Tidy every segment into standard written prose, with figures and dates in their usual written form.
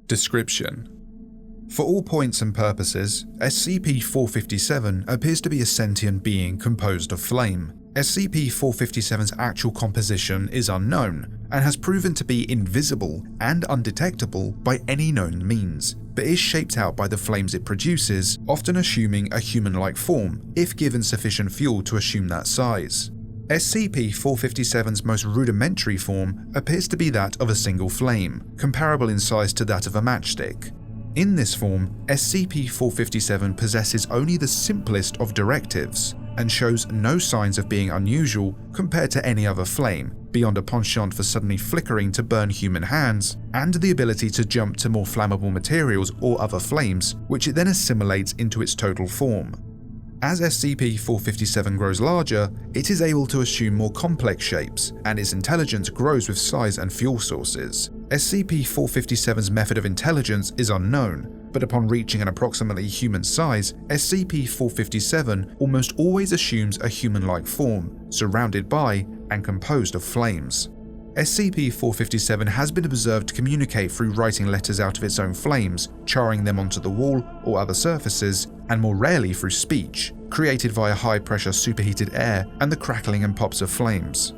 Description: for all points and purposes, SCP-457 appears to be a sentient being composed of flame. SCP-457's actual composition is unknown, and has proven to be invisible and undetectable by any known means, but is shaped out by the flames it produces, often assuming a human-like form if given sufficient fuel to assume that size. SCP-457's most rudimentary form appears to be that of a single flame, comparable in size to that of a matchstick. In this form, SCP-457 possesses only the simplest of directives, and shows no signs of being unusual compared to any other flame, beyond a penchant for suddenly flickering to burn human hands, and the ability to jump to more flammable materials or other flames, which it then assimilates into its total form. As SCP-457 grows larger, it is able to assume more complex shapes, and its intelligence grows with size and fuel sources. SCP-457's method of intelligence is unknown, but upon reaching an approximately human size, SCP-457 almost always assumes a human-like form, surrounded by and composed of flames. SCP-457 has been observed to communicate through writing letters out of its own flames, charring them onto the wall or other surfaces, and more rarely through speech, created via high-pressure superheated air and the crackling and pops of flames.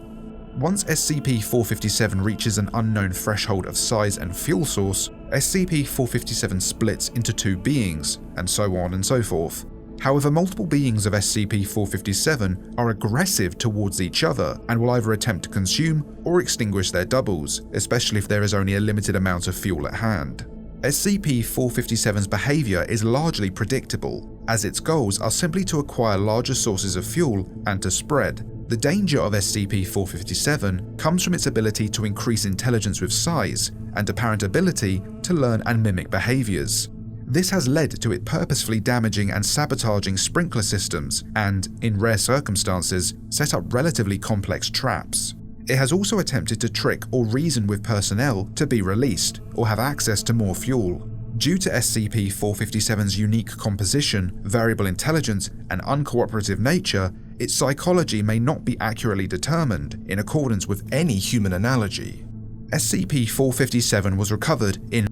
Once SCP-457 reaches an unknown threshold of size and fuel source, SCP-457 splits into two beings, and so on and so forth. However, multiple beings of SCP-457 are aggressive towards each other and will either attempt to consume or extinguish their doubles, especially if there is only a limited amount of fuel at hand. SCP-457's behavior is largely predictable, as its goals are simply to acquire larger sources of fuel and to spread. The danger of SCP-457 comes from its ability to increase intelligence with size and apparent ability to learn and mimic behaviors. This has led to it purposefully damaging and sabotaging sprinkler systems and, in rare circumstances, set up relatively complex traps. It has also attempted to trick or reason with personnel to be released or have access to more fuel. Due to SCP-457's unique composition, variable intelligence, and uncooperative nature, its psychology may not be accurately determined in accordance with any human analogy. SCP-457 was recovered in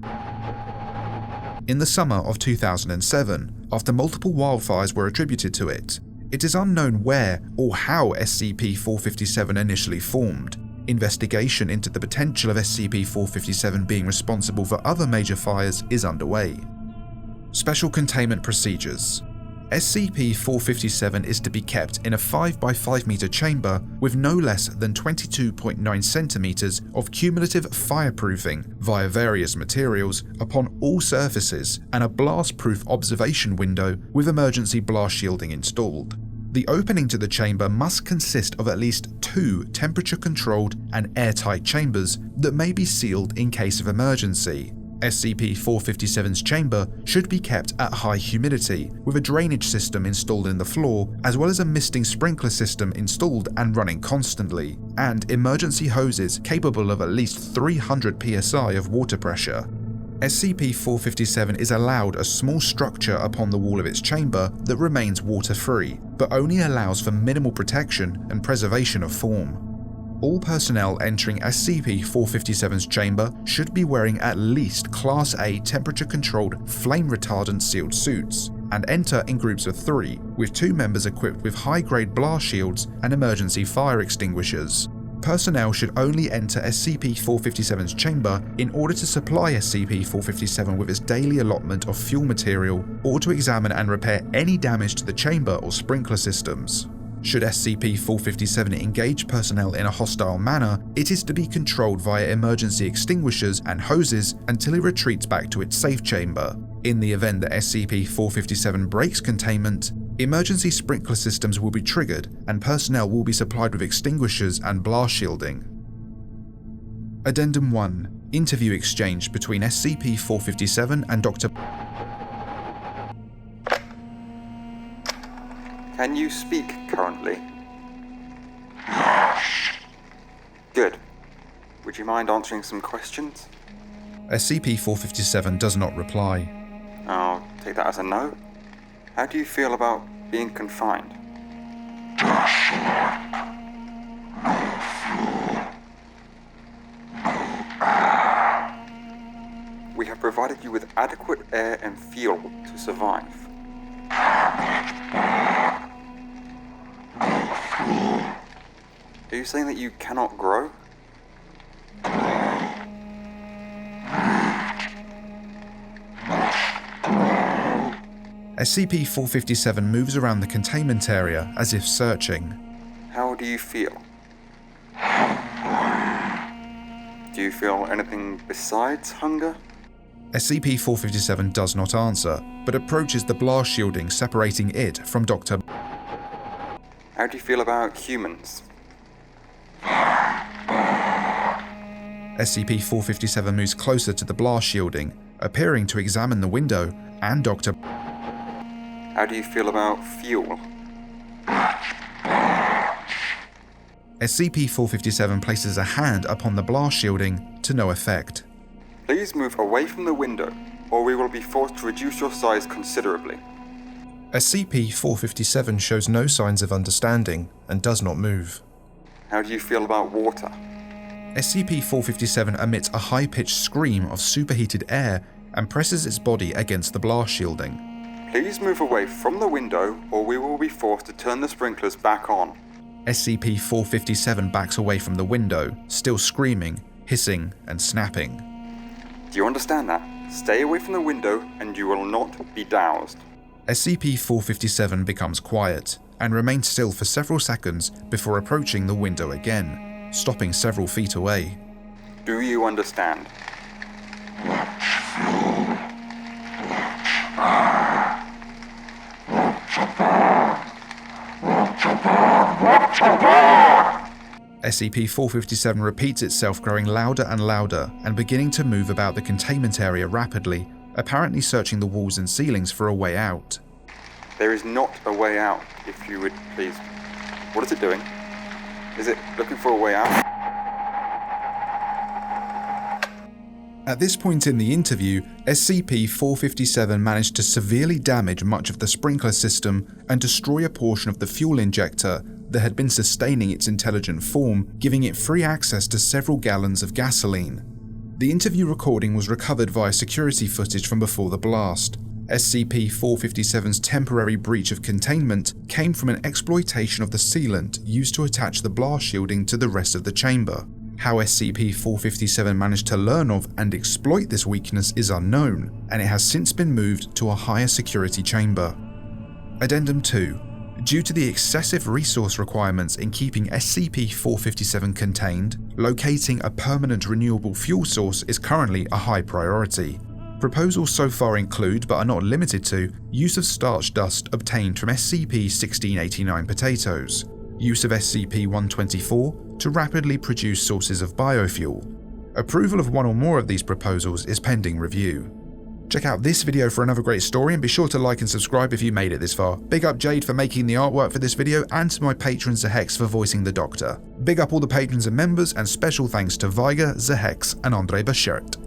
the summer of 2007, after multiple wildfires were attributed to it. It is unknown where or how SCP-457 initially formed. Investigation into the potential of SCP-457 being responsible for other major fires is underway. Special Containment Procedures. SCP-457 is to be kept in a 5 by 5 meter chamber with no less than 22.9 centimeters of cumulative fireproofing via various materials upon all surfaces and a blast-proof observation window with emergency blast shielding installed. The opening to the chamber must consist of at least 2 temperature-controlled and airtight chambers that may be sealed in case of emergency. SCP-457's chamber should be kept at high humidity, with a drainage system installed in the floor, as well as a misting sprinkler system installed and running constantly, and emergency hoses capable of at least 300 psi of water pressure. SCP-457 is allowed a small structure upon the wall of its chamber that remains water-free, but only allows for minimal protection and preservation of form. All personnel entering SCP-457's chamber should be wearing at least Class A temperature-controlled flame-retardant sealed suits, and enter in groups of 3, with 2 members equipped with high-grade blast shields and emergency fire extinguishers. Personnel should only enter SCP-457's chamber in order to supply SCP-457 with its daily allotment of fuel material, or to examine and repair any damage to the chamber or sprinkler systems. Should SCP-457 engage personnel in a hostile manner, it is to be controlled via emergency extinguishers and hoses until it retreats back to its safe chamber. In the event that SCP-457 breaks containment, emergency sprinkler systems will be triggered and personnel will be supplied with extinguishers and blast shielding. Addendum 1. Interview exchange between SCP-457 and Dr. Can you speak currently? Yes. Good. Would you mind answering some questions? SCP-457 does not reply. I'll take that as a no. How do you feel about being confined? we have provided you with adequate air and fuel to survive. Are you saying that you cannot grow? SCP-457 moves around the containment area as if searching. How do you feel? Do you feel anything besides hunger? SCP-457 does not answer, but approaches the blast shielding separating it from Dr. How do you feel about humans? SCP-457 moves closer to the blast shielding, appearing to examine the window and Dr. How do you feel about fuel? SCP-457 places a hand upon the blast shielding to no effect. Please move away from the window, or we will be forced to reduce your size considerably. SCP-457 shows no signs of understanding and does not move. How do you feel about water? SCP-457 emits a high-pitched scream of superheated air and presses its body against the blast shielding. Please move away from the window, or we will be forced to turn the sprinklers back on. SCP-457 backs away from the window, still screaming, hissing, and snapping. Do you understand that? Stay away from the window, and you will not be doused. SCP-457 becomes quiet and remains still for several seconds before approaching the window again, stopping several feet away. Do you understand? SCP-457 repeats itself, growing louder and louder and beginning to move about the containment area rapidly, apparently searching the walls and ceilings for a way out. There is not a way out, if you would please. What is it doing? Is it looking for a way out? At this point in the interview, SCP-457 managed to severely damage much of the sprinkler system and destroy a portion of the fuel injector that had been sustaining its intelligent form, giving it free access to several gallons of gasoline. The interview recording was recovered via security footage from before the blast. SCP-457's temporary breach of containment came from an exploitation of the sealant used to attach the blast shielding to the rest of the chamber. How SCP-457 managed to learn of and exploit this weakness is unknown, and it has since been moved to a higher security chamber. Addendum 2. Due to the excessive resource requirements in keeping SCP-457 contained, locating a permanent renewable fuel source is currently a high priority. Proposals so far include, but are not limited to, use of starch dust obtained from SCP-1689 potatoes, use of SCP-124 to rapidly produce sources of biofuel. Approval of one or more of these proposals is pending review. Check out this video for another great story, and be sure to like and subscribe if you made it this far. Big up Jade for making the artwork for this video, and to my patron Zehex for voicing the Doctor. Big up all the patrons and members, and special thanks to Viger, Zehex, and Andre Bashert.